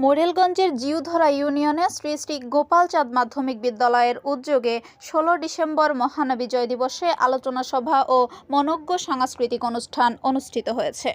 মোরেলগঞ্জের জিউধরা ইউনিয়নে শ্রী শ্রী গোপালচাঁদ মাধ্যমিক বিদ্যালয়ের উদ্যোগে ১৬ ডিসেম্বর মহান বিজয় দিবসে আলোচনা সভা ও মনোজ্ঞ সাংস্কৃতিক অনুষ্ঠান অনুষ্ঠিত হয়েছে।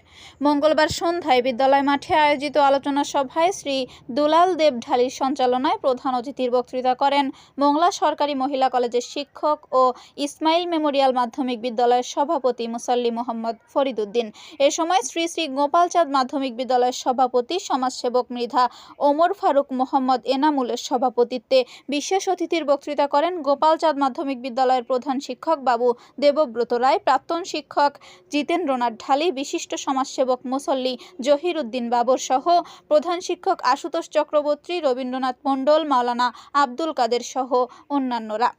মঙ্গলবার সন্ধ্যায় বিদ্যালয় মাঠে আয়োজিত আলোচনা সভায় শ্রী দুলাল দেব ঢালির সঞ্চালনায় প্রধান অতিথির বক্তৃতা করেন মোংলা সরকারি মহিলা কলেজের শিক্ষক ও ইসমাইল মেমোরিয়াল মাধ্যমিক বিদ্যালয়ের সভাপতি মুসাল্লি মোহাম্মদ ফরিদউদ্দিন। এ সময় শ্রী শ্রী গোপালচাঁদ মাধ্যমিক বিদ্যালয়ের সভাপতি সমাজসেবক মৃধা ওমর ফারুক মোহাম্মদ এনামুলের সভাপতিত্বে বিশেষ অতিথির বক্তৃতা করেন গোপালচাঁদ মাধ্যমিক বিদ্যালয়ের প্রধান শিক্ষক বাবু দেবব্রত রায়, প্রাক্তন শিক্ষক জিতেন্দ্রনাথ ঢালি, বিশিষ্ট সমাজসেবক মুসল্লি জহির উদ্দিন বাবর সহ প্রধান শিক্ষক আশুতোষ চক্রবর্তী, রবীন্দ্রনাথ মণ্ডল, মাওলানা আব্দুল কাদের সহ অন্যান্যরা।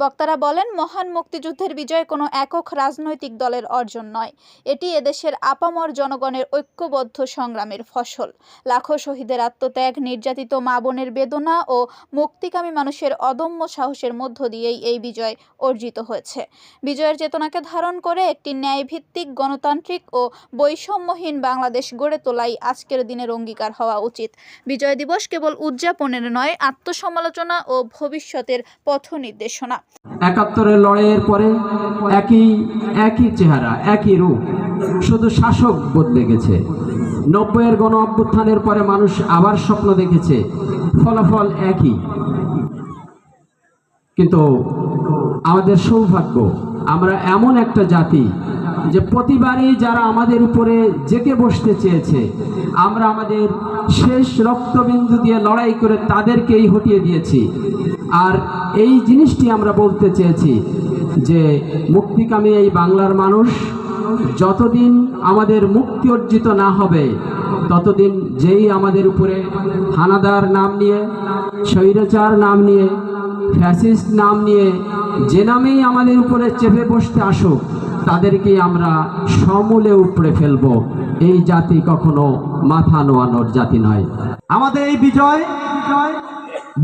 বক্তারা বলেন, মহান মুক্তিযুদ্ধের বিজয় কোনো একক রাজনৈতিক দলের অর্জন নয়, এটি এদেশের আপামর জনগণের ঐক্যবদ্ধ সংগ্রামের ফসল। লাখো শহীদের আত্মত্যাগ, নির্যাতিত মা বোনের বেদনা ও মুক্তিকামী মানুষের অদম্য সাহসের মধ্য দিয়েই এই বিজয় অর্জিত হয়েছে। বিজয়ের চেতনাকে ধারণ করে একটি ন্যায়ভিত্তিক, গণতান্ত্রিক ও বৈষম্যহীন বাংলাদেশ গড়ে তোলাই আজকের দিনের অঙ্গীকার হওয়া উচিত। বিজয় দিবস কেবল উদযাপনের নয়, আত্মসমালোচনা ও ভবিষ্যতের পথ নির্দেশনা। ৭১-এর লড়াইয়ের পরে একই চেহারা, একই রূপ, শুধু শাসক বদলে গেছে। ৯০-এর গণ অভ্যুত্থানের পরে মানুষ আবার স্বপ্ন দেখেছে, ফলাফল একই। কিন্তু আমাদের সৌভাগ্য, আমরা এমন একটা জাতি যে প্রতিবারই যারা আমাদের উপরে জেকে বসতে চেয়েছে, আমরা আমাদের শেষ রক্তবিন্দু দিয়ে লড়াই করে তাদেরকেই হটিয়ে দিয়েছি। আর এই জিনিসটি আমরা বলতে চেয়েছি যে মুক্তিকামী এই বাংলার মানুষ যতদিন আমাদের মুক্তি অর্জিত না হবে, ততদিন যেই আমাদের উপরে হানাদার নাম নিয়ে, স্বৈরাচার নাম নিয়ে, ফ্যাসিস্ট নাম নিয়ে যে নামেই আমাদের উপরে চেপে বসতে আসুক, তাদেরকেই আমরা সমূলে উপড়ে ফেলব। এই জাতি কখনো মাথা নোয়ানোর জাতি নয়। আমাদের এই বিজয়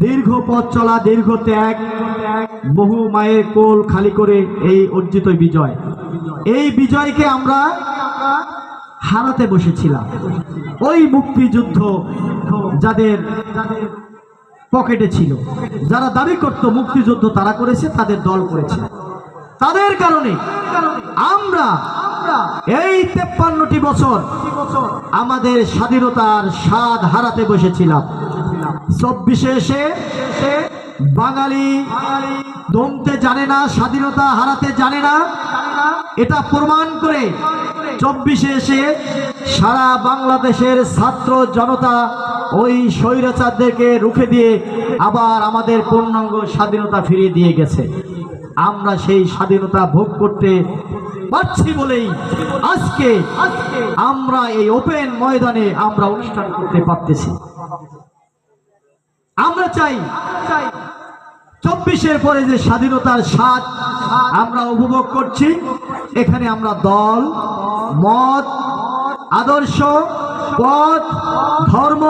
দীর্ঘ পথ চলা, দীর্ঘ ত্যাগ, বহু মায়ের কোল খালি করে এই অর্জিত বিজয়। এই বিজয়কে আমরা হারাতে বসেছিলাম। ওই মুক্তিযুদ্ধ যাদের পকেটে ছিল, যারা দাবি করত মুক্তিযুদ্ধ তারা করেছে, তাদের দল করেছে, তাদের কারণে আমরা এই ৫৩টি বছর আমাদের স্বাধীনতার স্বাদ হারাতে বসেছিলাম। ২৪-এ এসে বাঙালি দমতে জানে না, স্বাধীনতা হারাতে জানে না, এটা প্রমাণ করে ২৪-এ এসে সারা বাংলাদেশের ছাত্র জনতা ওই স্বৈরাচারদেরকে রুখে দিয়ে আবার আমাদের পূর্ণাঙ্গ স্বাধীনতা ফিরিয়ে দিয়ে গেছে। আমরা সেই স্বাধীনতা ভোগ করতে পারছি বলেই আজকে আমরা এই ওপেন ময়দানে আমরা অনুষ্ঠান করতে পারতেছি। আমরা চাই ২৪-এর পরে যে স্বাধীনতার স্বাদ আমরা উপভোগ করছি, এখানে আমরা দল, মত, আদর্শ, পথ, ধর্ম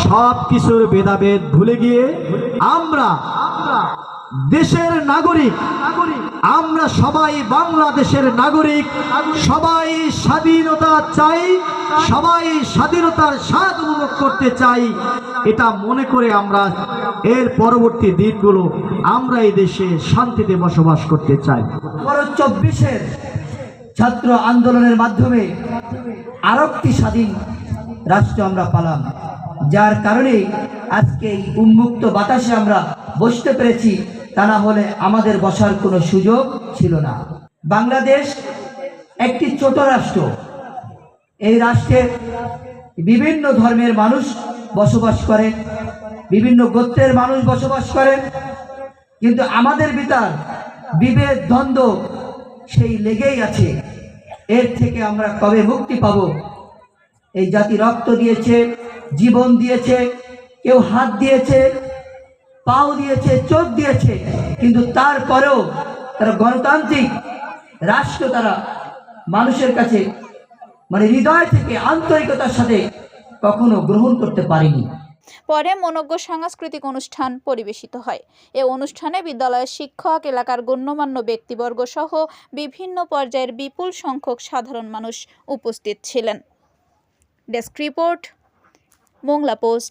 সব কিছুর ভেদাভেদ ভুলে গিয়ে আমরা দেশের নাগরিক, আমরা সবাই বাংলাদেশের নাগরিক, সবাই স্বাধীনতা চাই, সবাই স্বাধীনতার স্বাদ উপভোগ করতে চাই। এটা মনে করে আমরা এর পরবর্তী দিনগুলো আমরা এই দেশে শান্তিতে বসবাস করতে চাই। ২৪-এর ছাত্র আন্দোলনের মাধ্যমে আরেকটি স্বাধীন রাষ্ট্র আমরা পেলাম, যার কারণে আজকে এই উন্মুক্ত বাতাসে আমরা বসতে পেরেছি। তা না হলে আমাদের বসার কোনো সুযোগ ছিল না। বাংলাদেশ একটি ছোট রাষ্ট্র। এই রাষ্ট্রে বিভিন্ন ধর্মের মানুষ বসবাস করে, বিভিন্ন গোত্রের মানুষ বসবাস করে, কিন্তু আমাদের ভিতর বিভেদ, দ্বন্দ্ব সেই লেগেই আছে। এর থেকে আমরা কবে মুক্তি পাব? এই জাতি রক্ত দিয়েছে, জীবন দিয়েছে, কেউ হাত দিয়েছে, পাও দিয়েছে, চোখ দিয়েছে, কিন্তু তারপরেও তারা গণতান্ত্রিক রাষ্ট্র তারা মানুষের কাছে হৃদয় থেকে আন্তরিকতার সাথে কখনো গ্রহণ করতে পারেনি। পরে মনোজ্ঞ সাংস্কৃতিক অনুষ্ঠান পরিবেশিত হয়। এ অনুষ্ঠানে বিদ্যালয়ের শিক্ষক, এলাকার গণ্যমান্য ব্যক্তিবর্গ সহ বিভিন্ন পর্যায়ের বিপুল সংখ্যক সাধারণ মানুষ উপস্থিত ছিলেন। Desk report, Mongla post.